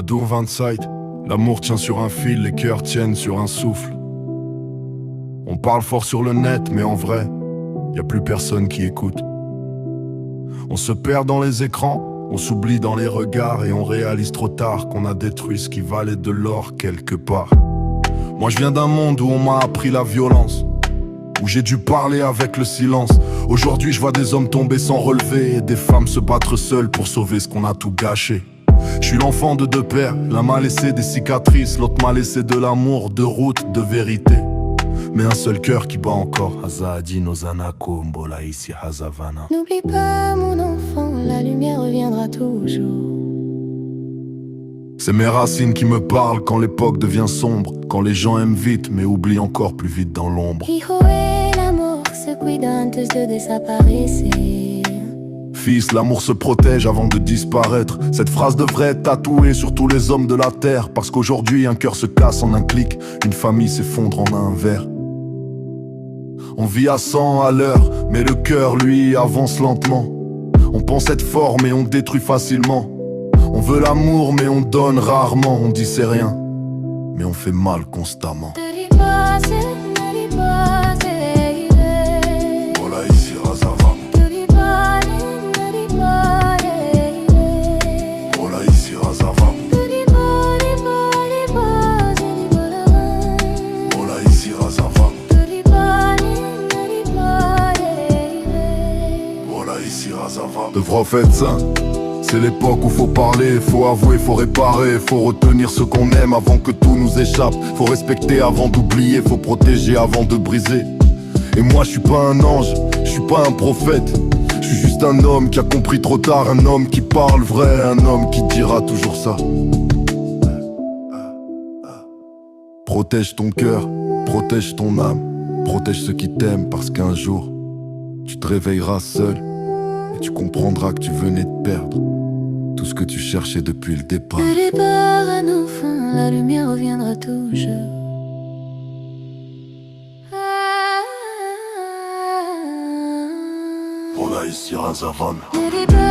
Adour Van Sight, l'amour tient sur un fil, les cœurs tiennent sur un souffle. On parle fort sur le net, mais en vrai, y a plus personne qui écoute. On se perd dans les écrans, on s'oublie dans les regards, et on réalise trop tard qu'on a détruit ce qui valait de l'or quelque part. Moi je viens d'un monde où on m'a appris la violence, où j'ai dû parler avec le silence. Aujourd'hui je vois des hommes tomber sans relever, et des femmes se battre seules pour sauver ce qu'on a tout gâché. Je suis l'enfant de deux pères, l'un m'a laissé des cicatrices, l'autre m'a laissé de l'amour, de route, de vérité. Mais un seul cœur qui bat encore. Hazadi Nozanako Mbola ici Hazavana. N'oublie pas mon enfant, la lumière reviendra toujours. C'est mes racines qui me parlent quand l'époque devient sombre, quand les gens aiment vite mais oublient encore plus vite dans l'ombre. Hijo el amor se cuida antes de desaparecer. Fils, l'amour se protège avant de disparaître. Cette phrase devrait être tatouée sur tous les hommes de la terre, parce qu'aujourd'hui un cœur se casse en un clic, une famille s'effondre en un verre. On vit à 100 à l'heure, mais le cœur lui avance lentement. On pense être fort mais on détruit facilement. On veut l'amour mais on donne rarement. On dit c'est rien, mais on fait mal constamment. Voilà ici Razava. Voilà ici Razava. Voilà ici Razava. Voilà ici Razava. Le prophète saint, c'est l'époque où faut parler, faut avouer, faut réparer, faut retenir ce qu'on aime avant que tout nous échappe. Faut respecter avant d'oublier, faut protéger avant de briser. Et moi je suis pas un ange, je suis pas un prophète. Je suis juste un homme qui a compris trop tard, un homme qui parle vrai, un homme qui dira toujours ça. Protège ton cœur, protège ton âme, protège ceux qui t'aiment, parce qu'un jour tu te réveilleras seul et tu comprendras que tu venais de perdre tout ce que tu cherchais depuis le départ. De départ à nos fins, la lumière reviendra toujours. Voilà ici Razavana. De départ